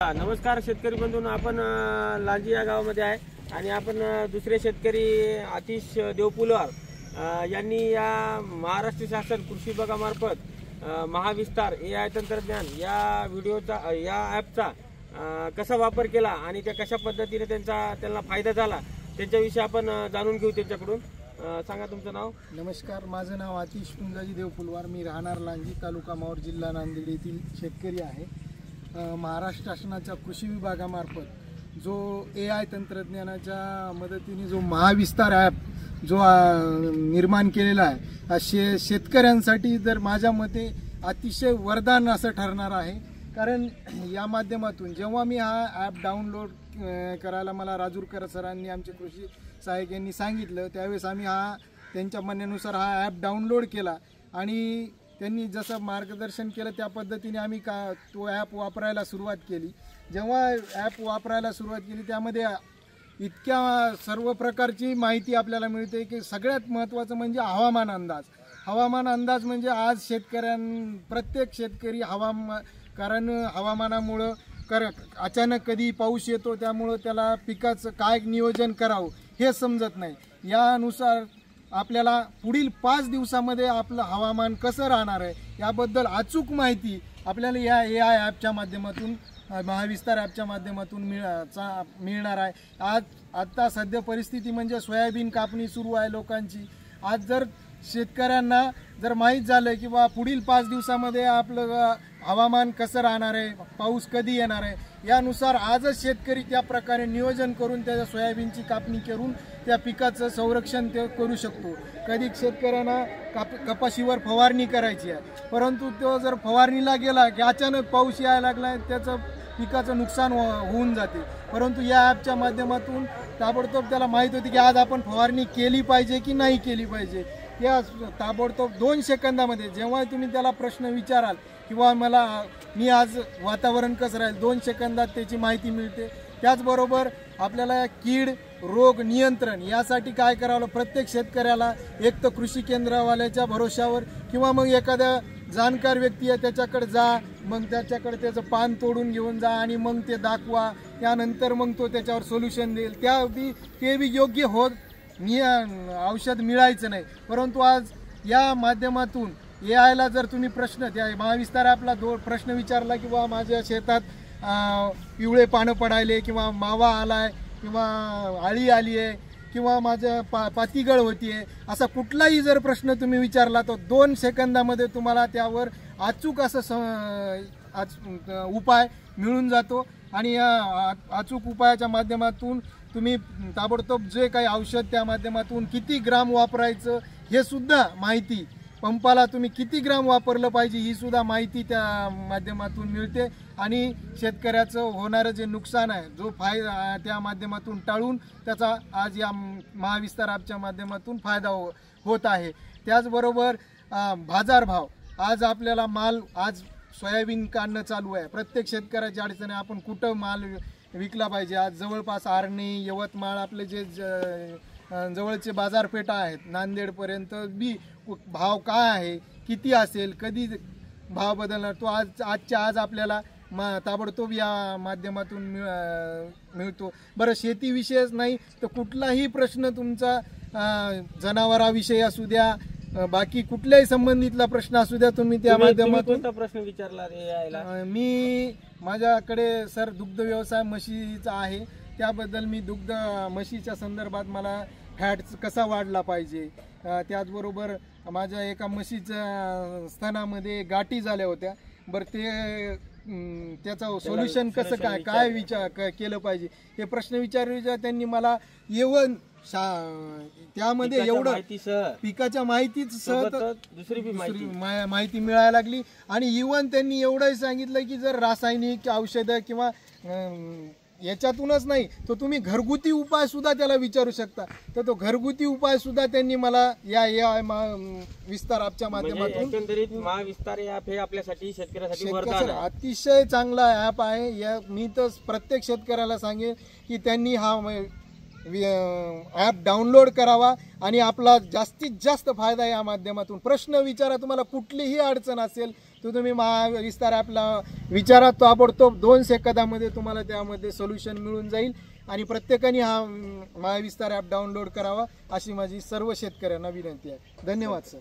नमस्कार शेतकरी बंधूंनो, आपण लांजी या गावामध्ये आहे आणि आपण दुसरे शेतकरी आतिश देवपुलवार यांनी या महाराष्ट्र शासन कृषी विभागामार्फत महाविस्तार AI तंत्रज्ञान या व्हिडिओचा या ॲपचा कसा वापर केला आणि त्या कशा पद्धतीने त्यांना फायदा झाला त्यांच्याविषयी आपण जाणून घेऊ त्यांच्याकडून। सांगा तुमचं नाव। नमस्कार, माझं नाव आतिश पुंजाजी देवपुलवार, मी राहणार लांजी, तालुका माहूर, जिल्हा नांदेड येथील शेतकरी आहे। महाराष्ट्र शासनाच्या कृषी विभागामार्फत जो AI तंत्रज्ञानाच्या मदतीने जो महाविस्तार ॲप जो निर्माण केलेला आहे शेतकऱ्यांसाठी तर माझ्या मते अतिशय वरदान असं ठरणार आहे। कारण या माध्यमातून जेव्हा मी हा ॲप डाउनलोड करायला मला राजूरकर सरांनी, आमचे कृषी सहाय्यक यांनी सांगितलं, त्यावेळेस आम्ही त्यांच्या म्हणण्यानुसार हा ॲप डाउनलोड केला आणि त्यांनी जसं मार्गदर्शन केलं त्या पद्धतीने आम्ही तो ॲप वापरायला सुरुवात केली। जेव्हा ॲप वापरायला सुरुवात केली त्यामध्ये इतक्या सर्व प्रकारची माहिती आपल्याला मिळते की सगळ्यात महत्त्वाचं म्हणजे हवामान अंदाज म्हणजे आज प्रत्येक शेतकरी कारण हवामानामुळं अचानक कधी पाऊस येतो, त्यामुळं त्याला पिकाचं काय नियोजन करावं हे समजत नाही। यानुसार आपल्याला पुढील 5 दिवसामध्ये आपलं हवामान कसं राहणार आहे याबद्दल अचूक माहिती आपल्याला या AI ॲपच्या माध्यमातून, महाविस्तार ॲपच्या माध्यमातून मिळणार आहे। आता सध्या परिस्थिती म्हणजे सोयाबीन कापणी सुरू आहे लोकांची। आज जर शेतकऱ्यांना जर माहीत झालं की बा पुढील 5 दिवसामध्ये आपलं हवामान कसं राहणार आहे, पाऊस कधी येणार आहे, यानुसार आजच शेतकरी त्या प्रकारे नियोजन करून त्या सोयाबीनची कापणी करून त्या पिकाचं संरक्षण ते करू शकतो। कधी शेतकऱ्यांना कपाशीवर फवारणी करायची आहे, परंतु तो जर फवारणीला गेला की अचानक पाऊस यायला लागला, त्याचं पिकाचं नुकसान होऊन जाते। परंतु या ॲपच्या माध्यमातून ताबडतोब त्याला माहीत होती की आज आपण फवारणी केली पाहिजे की नाही केली पाहिजे। या ताबडतोब 2 सेकंदामध्ये जेव्हा तुम्ही त्याला प्रश्न विचाराल किंवा मी आज वातावरण कसं राहील, 2 सेकंदात त्याची माहिती मिळते। त्याचबरोबर आपल्याला कीड रोग नियंत्रण यासाठी काय करावं, प्रत्येक शेतकऱ्याला एक तर कृषी केंद्रवाल्याच्या भरोशावर किंवा मग एखाद्या जाणकार व्यक्ती आहे त्याच्याकडे जा, मग त्याच्याकडे त्याचं पान तोडून घेऊन जा आणि मग ते दाखवा, त्यानंतर मग तो त्याच्यावर सोल्युशन देईल। ते बी योग्य औषध मिळायचं नाही। परंतु आज या माध्यमातून AIला जर तुम्ही प्रश्न त्या महाविस्तार ॲपला 2 प्रश्न विचारला किंवा माझ्या शेतात पिवळे पानं पडायले किंवा मावा आलाय किंवा आळी आली आहे किंवा माझ्या पातीगळ होतीये, असा कुठलाही जर प्रश्न तुम्ही विचारला तर 2 सेकंदामध्ये तुम्हाला त्यावर अचूक असं उपाय मिळून जातो। आणि या अचूक उपायाच्या माध्यमातून तुम्ही ताबडतोब जे काही औषध त्या माध्यमातून किती ग्राम वापरायचं हे सुद्धा माहिती, पंपाला तुम्ही किती ग्राम वापरलं पाहिजे ही सुद्धा माहिती त्या माध्यमातून मिळते आणि शेतकऱ्याचं होणारं जे नुकसान आहे जो फायदा त्या माध्यमातून टाळून त्याचा आज या महाविस्तार ॲपच्या माध्यमातून फायदा होत आहे। त्याचबरोबर बाजारभाव, आज आपल्याला आज सोयाबीन काढणं चालू आहे, प्रत्येक शेतकऱ्याच्या अडचणी आपण कुठं माल विकला पाहिजे। आज जवळपास आर्णी, यवतमाळ आपले जे जवळचे बाजारपेठा आहेत, नांदेडपर्यंत बी भाव काय आहे, किती असेल, कधी भाव बदलणार, तो आजच्या आज आपल्याला ताबडतोब या माध्यमातून मिळतो। बरं, शेतीविषयच नाही तर कुठलाही प्रश्न तुमचा जनावराविषयी असू द्या, बाकी कुठल्याही संबंधितला प्रश्न असू द्या, तुम्ही त्या माध्यमातून प्रश्न विचारला AIला। मी माझ्याकडे सर दुग्ध व्यवसाय म्हशीचा आहे, त्याबद्दल मी म्हशीच्या संदर्भात मला फॅट कसा वाढला पाहिजे, त्याचबरोबर माझ्या एका म्हशीच्या स्तनामध्ये गाठी झाल्या होत्या, बरं त्याचं सोल्युशन कसं काय केलं पाहिजे हे प्रश्न विचारले। त्यांनी मला त्यामध्ये एवढं पिकाच्या माहितीच दुसरी माहिती मिळायला लागली आणि इव्हन त्यांनी एवढंही सांगितलं की जर रासायनिक औषधं किंवा याच्यातूनच नाही तर तुम्ही घरगुती उपाय सुद्धा त्याला विचारू शकता, तर तो घरगुती उपाय सुद्धा त्यांनी मला या विस्तार ॲपच्या माध्यमातून। एकंदरीत महाविस्तार ॲप हे आपल्यासाठी शेतकऱ्यासाठी अतिशय चांगला ॲप आहे। मी तर प्रत्येक शेतकऱ्याला सांगेन की त्यांनी हा ॲप डाउनलोड करावा आणि आपला जास्तीत जास्त फायदा या माध्यमातून। प्रश्न विचारा, तुम्हाला कुठलीही अडचण असेल तो तुम्ही महाविस्तार ॲपला विचारा, ताबडतोब 2 सेकंदामध्ये तुम्हाला त्यामध्ये सोल्युशन मिळून जाईल आणि प्रत्येकाने हा महाविस्तार ॲप डाउनलोड करावा अशी माझी सर्व शेतकऱ्यांना विनंती आहे. धन्यवाद सर.